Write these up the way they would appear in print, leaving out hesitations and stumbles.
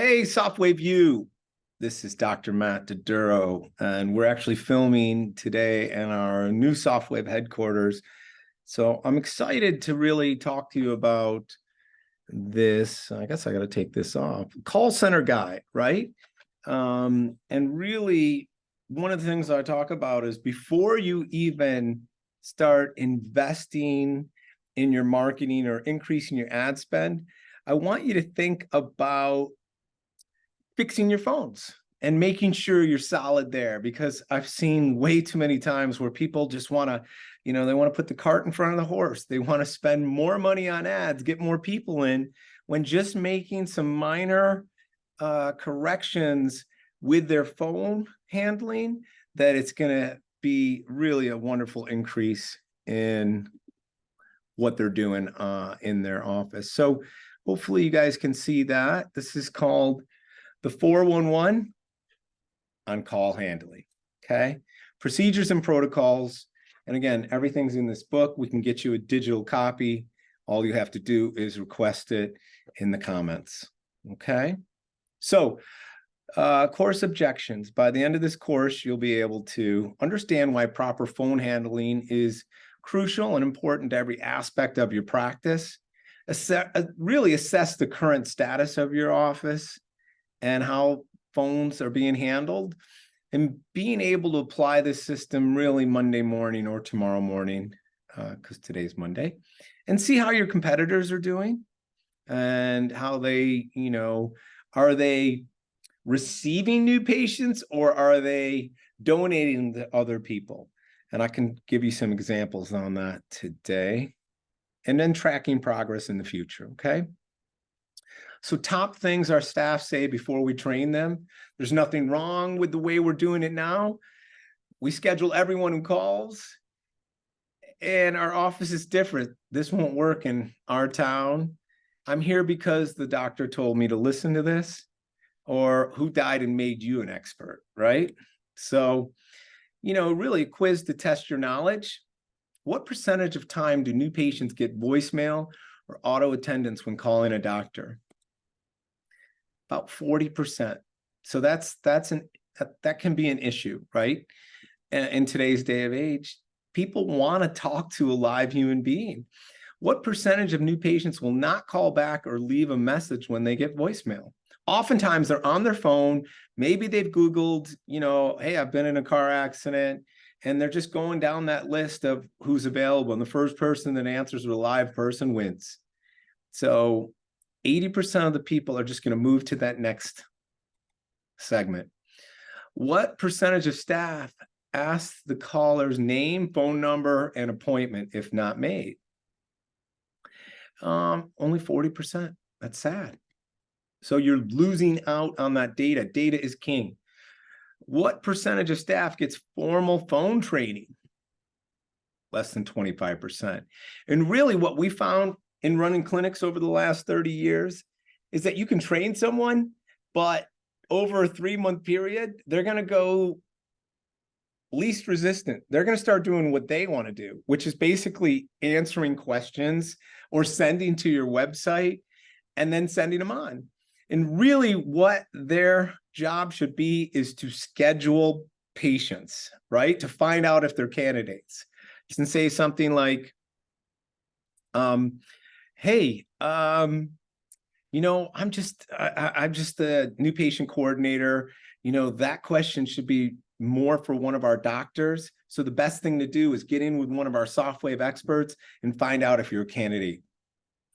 Hey, Softwave U. This is Dr. Matt DeDuro, and we're actually filming today in our new Softwave headquarters. So I'm excited to really talk to you about this. I guess I got to take this off. Call center guy, right? And really, one of the things I talk about is before you even start investing in your marketing or increasing your ad spend, I want you to think about fixing your phones and making sure you're solid there, because I've seen way too many times where people just want to, they want to put the cart in front of the horse. They want to spend more money on ads, get more people in, when just making some minor corrections with their phone handling, that it's going to be really a wonderful increase in what they're doing in their office. So hopefully you guys can see that. This is called the 411 on call handling, okay? Procedures and protocols. And again, everything's in this book. We can get you a digital copy. All you have to do is request it in the comments, okay? So, course objections. By the end of this course, you'll be able to understand why proper phone handling is crucial and important to every aspect of your practice. Really assess the current status of your office and how phones are being handled, and being able to apply this system really Monday morning or tomorrow morning, because today's Monday, and see how your competitors are doing and how they, are they receiving new patients or are they donating to other people? And I can give you some examples on that today, and then tracking progress in the future, okay? So top things our staff say before we train them: there's nothing wrong with the way we're doing it now. We schedule everyone who calls, and our office is different. This won't work in our town. I'm here because the doctor told me to listen to this, or who died and made you an expert, right? So, really a quiz to test your knowledge. What percentage of time do new patients get voicemail or auto attendance when calling a doctor? About 40%. So that can be an issue, right? In today's day of age, people want to talk to a live human being. What percentage of new patients will not call back or leave a message when they get voicemail? Oftentimes they're on their phone. Maybe they've Googled, hey, I've been in a car accident, and they're just going down that list of who's available. And the first person that answers with a live person wins. So 80% of the people are just going to move to that next segment. What percentage of staff asks the caller's name, phone number, and appointment if not made? Only 40%. That's sad. So you're losing out on that data. Data is king. What percentage of staff gets formal phone training? Less than 25%. And really what we found in running clinics over the last 30 years is that you can train someone, but over a 3-month period, they're going to go least resistant. They're going to start doing what they want to do, which is basically answering questions or sending to your website and then sending them on. And really what their job should be is to schedule patients, right? To find out if they're candidates. You can say something like, hey, I'm just the new patient coordinator. That question should be more for one of our doctors. So the best thing to do is get in with one of our Softwave experts and find out if you're a candidate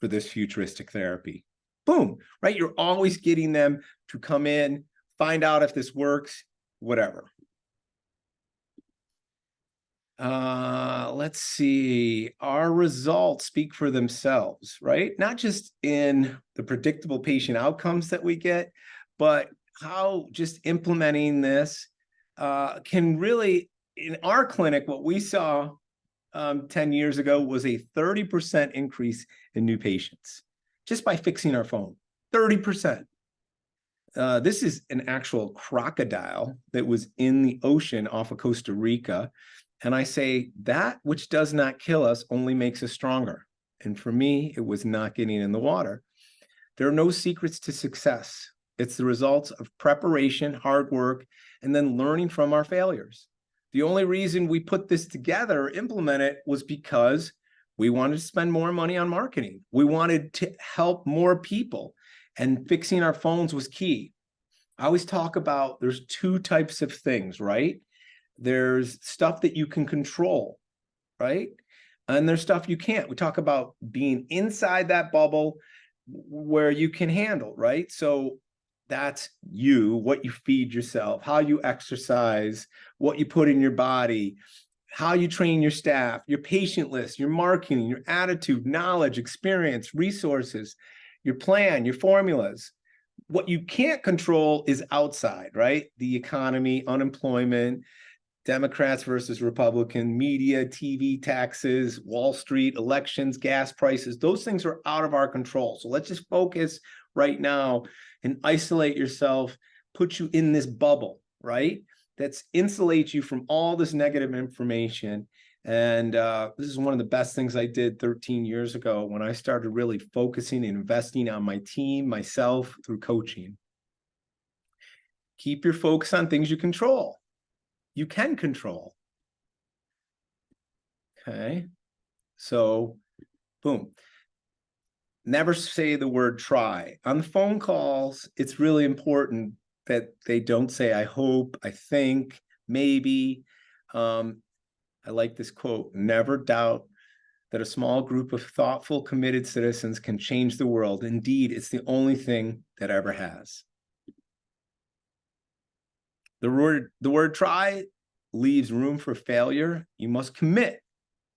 for this futuristic therapy. Boom, right? You're always getting them to come in, find out if this works, whatever. Let's see. Our results speak for themselves, right? Not just in the predictable patient outcomes that we get, but how just implementing this can really, in our clinic, what we saw 10 years ago was a 30% increase in new patients just by fixing our phone. 30%. This is an actual crocodile that was in the ocean off of Costa Rica. And I say that which does not kill us only makes us stronger. And for me, it was not getting in the water. There are no secrets to success. It's the results of preparation, hard work, and then learning from our failures. The only reason we put this together, implement it, was because we wanted to spend more money on marketing. We wanted to help more people, and fixing our phones was key. I always talk about there's two types of things, right? There's stuff that you can control, right? And there's stuff you can't. We talk about being inside that bubble where you can handle, right? So that's you, what you feed yourself, how you exercise, what you put in your body, how you train your staff, your patient list, your marketing, your attitude, knowledge, experience, resources, your plan, your formulas. What you can't control is outside, right? The economy, unemployment, Democrats versus Republican, media, TV, taxes, Wall Street, elections, gas prices. Those things are out of our control. So let's just focus right now and isolate yourself, put you in this bubble, right? That's insulates you from all this negative information. And this is one of the best things I did 13 years ago when I started really focusing and investing on my team, myself, through coaching. Keep your focus on things you control. You can control. Okay. So, boom. Never say the word try. On the phone calls, it's really important that they don't say, I hope, I think, maybe. I like this quote, never doubt that a small group of thoughtful, committed citizens can change the world. Indeed, it's the only thing that ever has. The word try leaves room for failure. You must commit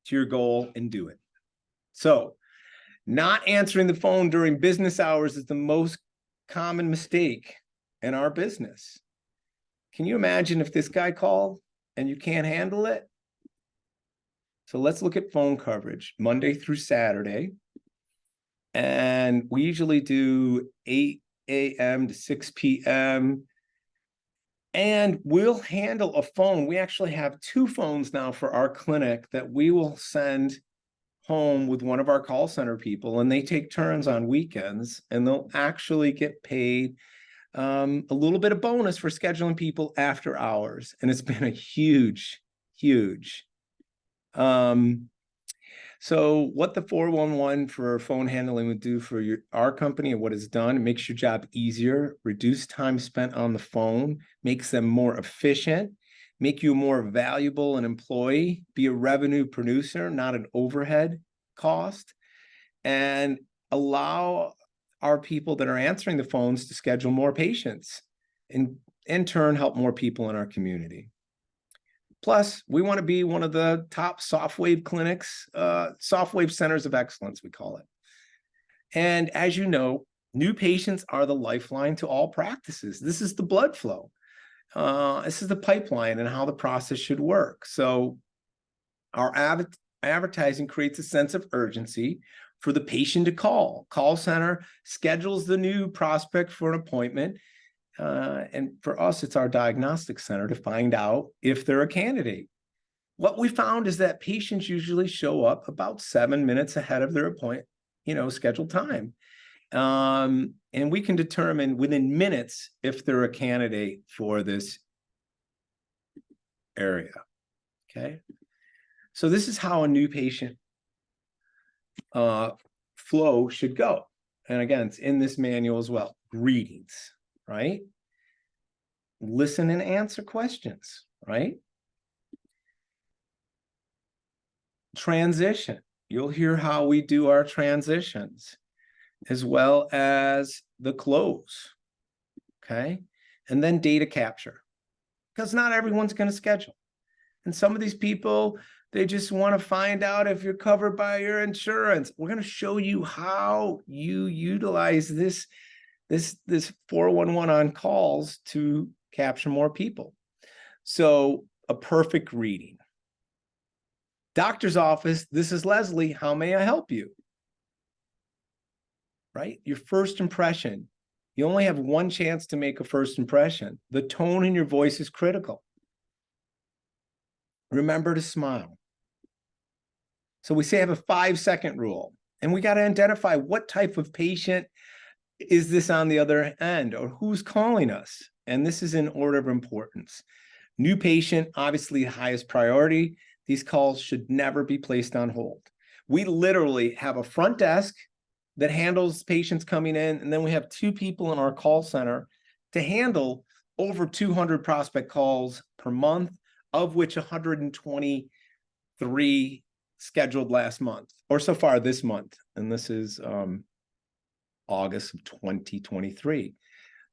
to your goal and do it. So, not answering the phone during business hours is the most common mistake in our business. Can you imagine if this guy called and you can't handle it? So let's look at phone coverage, Monday through Saturday. And we usually do 8 a.m. to 6 p.m. And we'll handle a phone. We actually have 2 phones now for our clinic that we will send home with one of our call center people, and they take turns on weekends, and they'll actually get paid a little bit of bonus for scheduling people after hours. And it's been a huge. So what the 411 for phone handling would do for our company and what it's done, it makes your job easier, reduce time spent on the phone, makes them more efficient, make you a more valuable an employee, be a revenue producer, not an overhead cost, and allow our people that are answering the phones to schedule more patients and in turn help more people in our community. Plus, we want to be one of the top Softwave clinics, Softwave centers of excellence, we call it. And as you know, new patients are the lifeline to all practices. This is the blood flow. This is the pipeline and how the process should work. So our advertising creates a sense of urgency for the patient to call. Call center schedules the new prospect for an appointment. And for us, it's our diagnostic center to find out if they're a candidate. What we found is that patients usually show up about 7 minutes ahead of their scheduled time. And we can determine within minutes if they're a candidate for this area. Okay. So this is how a new patient flow should go. And again, it's in this manual as well. Greetings, right? Listen and answer questions, right? Transition. You'll hear how we do our transitions, as well as the close, okay? And then data capture, because not everyone's going to schedule. And some of these people, they just want to find out if you're covered by your insurance. We're going to show you how you utilize this 411 on calls to capture more people. So a perfect reading. Doctor's office, this is Leslie. How may I help you? Right? Your first impression. You only have one chance to make a first impression. The tone in your voice is critical. Remember to smile. So we say I have a 5-second rule, and we got to identify what type of patient is this on the other end, or who's calling us? And this is in order of importance. New patient, obviously the highest priority. These calls should never be placed on hold. We literally have a front desk that handles patients coming in, and then we have 2 people in our call center to handle over 200 prospect calls per month, of which 123 scheduled last month, or so far this month. And this is August of 2023.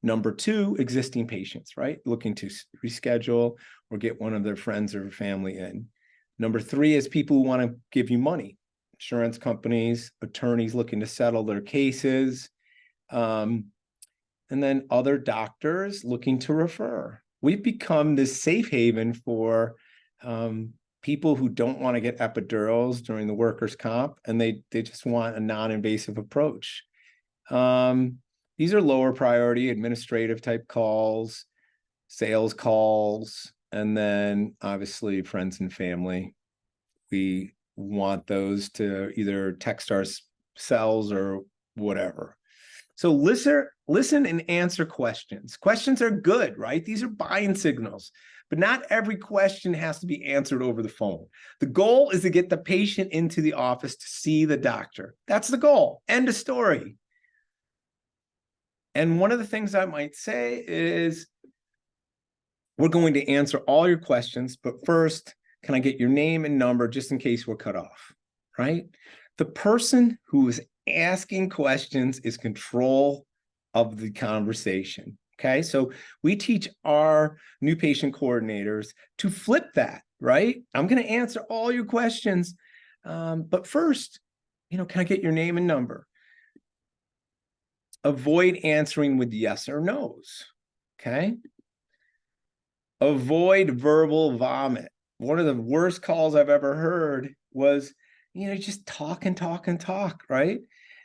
Number 2, existing patients, right? Looking to reschedule or get one of their friends or family in. Number 3 is people who want to give you money. Insurance companies, attorneys looking to settle their cases, and then other doctors looking to refer. We've become this safe haven for people who don't want to get epidurals during the workers' comp, and they just want a non-invasive approach. These are lower priority administrative type calls, sales calls, and then obviously friends and family. We want those to either text our cells or whatever. So listen and answer questions. Questions are good, right? These are buying signals, but not every question has to be answered over the phone. The goal is to get the patient into the office to see the doctor. That's the goal. End of story. And one of the things I might say is, we're going to answer all your questions, but first, can I get your name and number just in case we're cut off, right? The person who is asking questions is control of the conversation, okay? So we teach our new patient coordinators to flip that, right? I'm gonna answer all your questions, but first, can I get your name and number? Avoid answering with yes or no's, okay? Avoid verbal vomit. One of the worst calls I've ever heard was, just talk and talk and talk, right?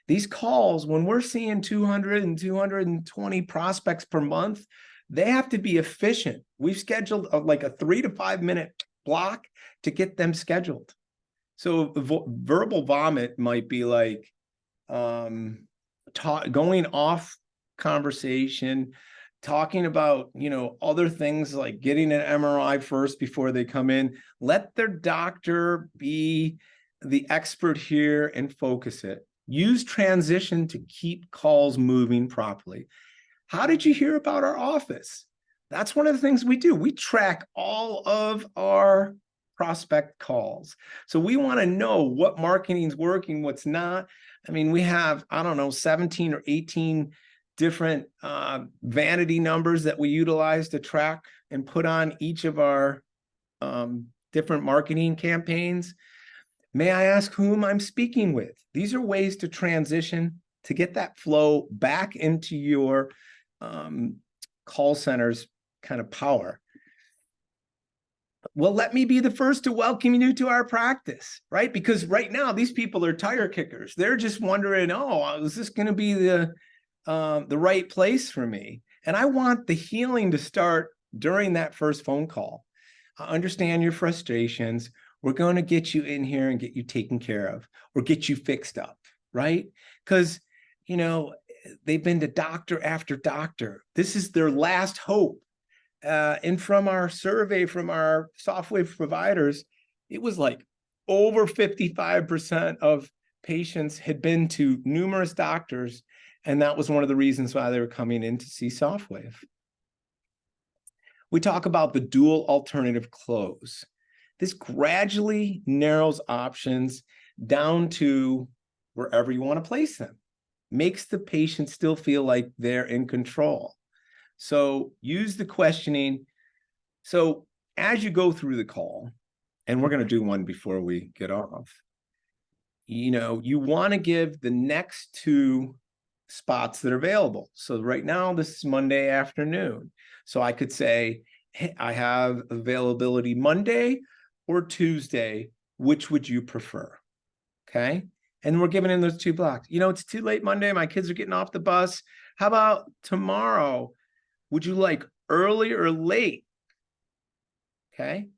These calls, when we're seeing 200 and 220 prospects per month, they have to be efficient. We've scheduled like a 3 to 5 minute block to get them scheduled. So verbal vomit might be like going off conversation, talking about, other things like getting an MRI first before they come in. Let their doctor be the expert here and focus it. Use transition to keep calls moving properly. How did you hear about our office? That's one of the things we do. We track all of our prospect calls. So we want to know what marketing's working, what's not. I mean, we have, 17 or 18 different vanity numbers that we utilize to track and put on each of our different marketing campaigns. May I ask whom I'm speaking with? These are ways to transition to get that flow back into your call center's kind of power. Well, let me be the first to welcome you to our practice, right? Because right now, these people are tire kickers. They're just wondering, is this going to be the right place for me? And I want the healing to start during that first phone call. I understand your frustrations. We're going to get you in here and get you taken care of, or get you fixed up, right? Because, they've been to doctor after doctor. This is their last hope. And from our survey from our Softwave providers, it was like over 55% of patients had been to numerous doctors, and that was one of the reasons why they were coming in to see Softwave. We talk about the dual alternative close. This gradually narrows options down to wherever you want to place them. Makes the patient still feel like they're in control. So use the questioning. So as you go through the call, and we're going to do one before we get off, you want to give the next 2 spots that are available. So right now, this is Monday afternoon. So I could say, hey, I have availability Monday or Tuesday. Which would you prefer? Okay. And we're giving in those 2 blocks. It's too late Monday. My kids are getting off the bus. How about tomorrow? Would you like early or late? Okay.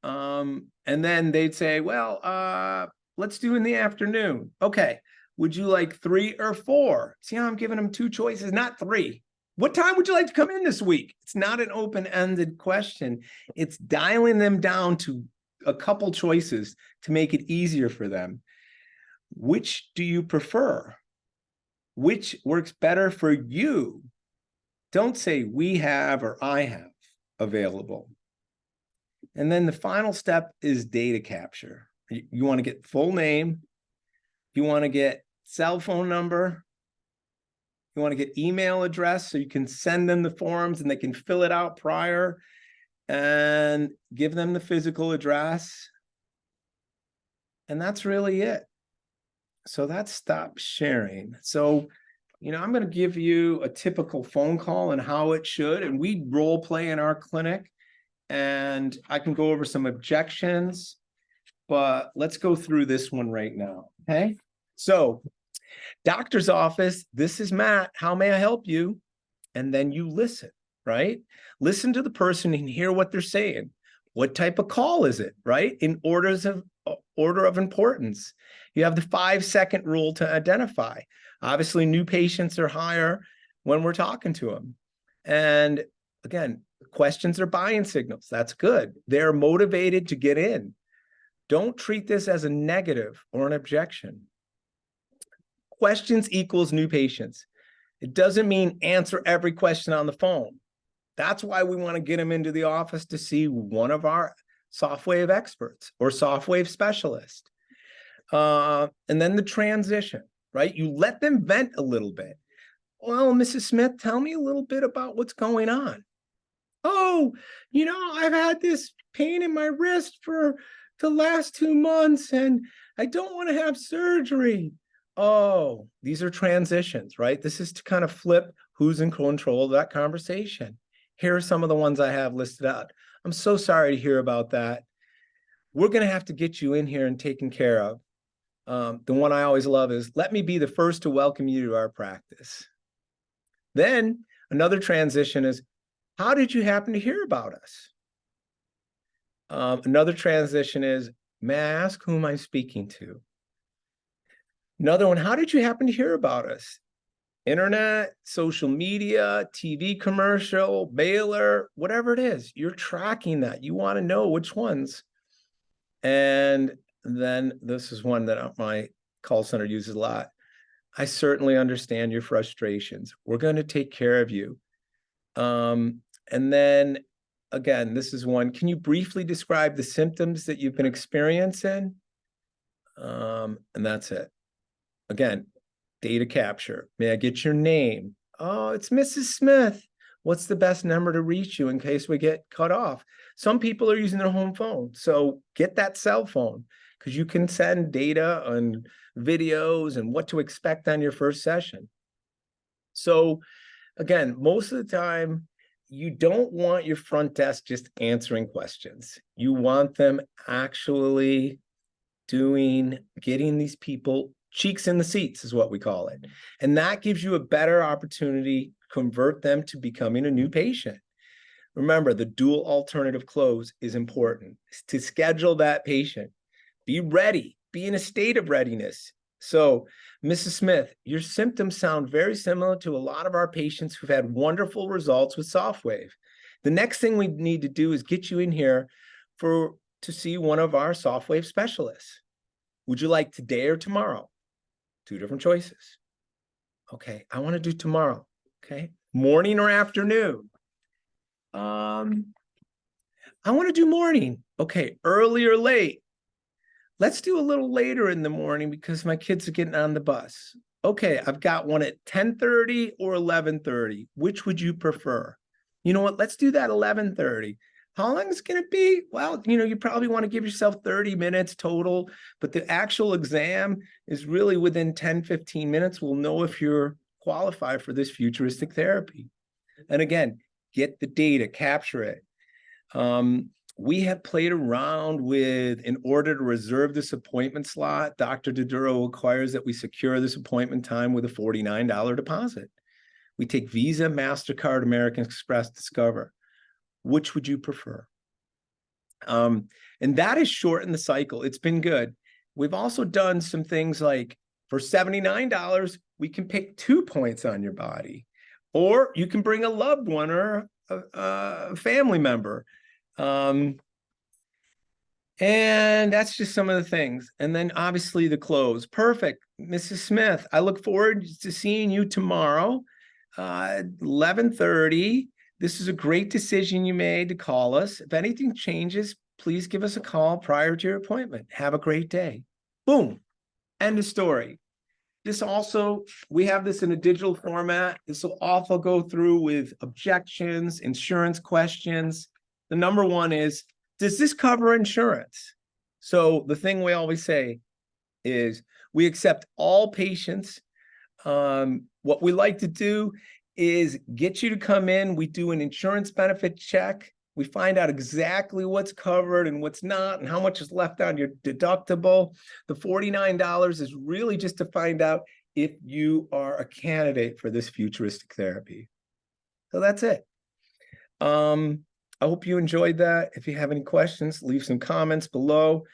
And then they'd say, well, let's do in the afternoon. Okay. Would you like 3 or 4? See how I'm giving them 2 choices, not 3. What time would you like to come in this week? It's not an open-ended question. It's dialing them down to a couple choices to make it easier for them. Which do you prefer? Which works better for you? Don't say we have or I have available. And then the final step is data capture. You want to get full name. You want to get cell phone number. You want to get email address so you can send them the forms and they can fill it out prior and give them the physical address. And that's really it. So that's stop sharing. So, I'm going to give you a typical phone call and how it should, and we role play in our clinic, and I can go over some objections, but let's go through this one right now. Okay. So doctor's office, this is Matt. How may I help you? And then you listen, right? Listen to the person and hear what they're saying. What type of call is it, right? In order of importance. You have the 5-second rule to identify. Obviously, new patients are higher when we're talking to them. And again, questions are buying signals. That's good. They're motivated to get in. Don't treat this as a negative or an objection. Questions equals new patients. It doesn't mean answer every question on the phone. That's why we want to get them into the office to see one of our Softwave experts or Softwave specialist. And then the transition, right? You let them vent a little bit. Well, Mrs. Smith, tell me a little bit about what's going on. Oh, I've had this pain in my wrist for the last 2 months and I don't want to have surgery. Oh, these are transitions, right? This is to kind of flip who's in control of that conversation. Here are some of the ones I have listed out. I'm so sorry to hear about that. We're going to have to get you in here and taken care of. The one I always love is, let me be the first to welcome you to our practice. Then another transition is, how did you happen to hear about us? Another transition is, may I ask whom I'm speaking to? Another one, how did you happen to hear about us? Internet, social media, TV commercial, mailer, whatever it is, you're tracking that. You want to know which ones. And then this is one that my call center uses a lot. I certainly understand your frustrations. We're going to take care of you. And then again, this is one. Can you briefly describe the symptoms that you've been experiencing? And that's it. Again, data capture. May I get your name? Oh, it's Mrs. Smith. What's the best number to reach you in case we get cut off? Some people are using their home phone. So get that cell phone because you can send data on videos and what to expect on your first session. So again, most of the time, you don't want your front desk just answering questions. You want them actually getting these people cheeks in the seats is what we call it. And that gives you a better opportunity to convert them to becoming a new patient. Remember, the dual alternative close is important. To schedule that patient. Be ready. Be in a state of readiness. So, Mrs. Smith, your symptoms sound very similar to a lot of our patients who've had wonderful results with Softwave. The next thing we need to do is get you in here to see one of our Softwave specialists. Would you like today or tomorrow? 2 different choices. Okay, I want to do tomorrow. Okay, morning or afternoon? I want to do morning. Okay, early or late? Let's do a little later in the morning because my kids are getting on the bus. Okay, I've got one at 10:30 or 11:30. Which would you prefer? You know what? Let's do that 11:30. How long is it going to be? Well, you probably want to give yourself 30 minutes total, but the actual exam is really within 10, 15 minutes. We'll know if you're qualified for this futuristic therapy. And again, get the data, capture it. We have played around with, in order to reserve this appointment slot, Dr. Doduro requires that we secure this appointment time with a $49 deposit. We take Visa, MasterCard, American Express, Discover. Which would you prefer? And that has shortened the cycle. It's been good. We've also done some things like For $79, we can pick 2 points on your body, or you can bring a loved one or a family member. And that's just some of the things. And then obviously the clothes. Perfect. Mrs. Smith, I look forward to seeing you tomorrow, 11:30. This is a great decision you made to call us. If anything changes, please give us a call prior to your appointment. Have a great day. Boom. End of story. This also, we have this in a digital format. This will also go through with objections, insurance questions. The number one is, does this cover insurance? So the thing we always say is we accept all patients. What we like to do is get you to come in. We do an insurance benefit check. We find out exactly what's covered and what's not and how much is left on your deductible. The $49 is really just to find out if you are a candidate for this futuristic therapy. So that's it. I hope you enjoyed that. If you have any questions, leave some comments below.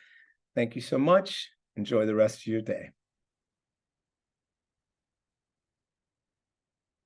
Thank you so much. Enjoy the rest of your day.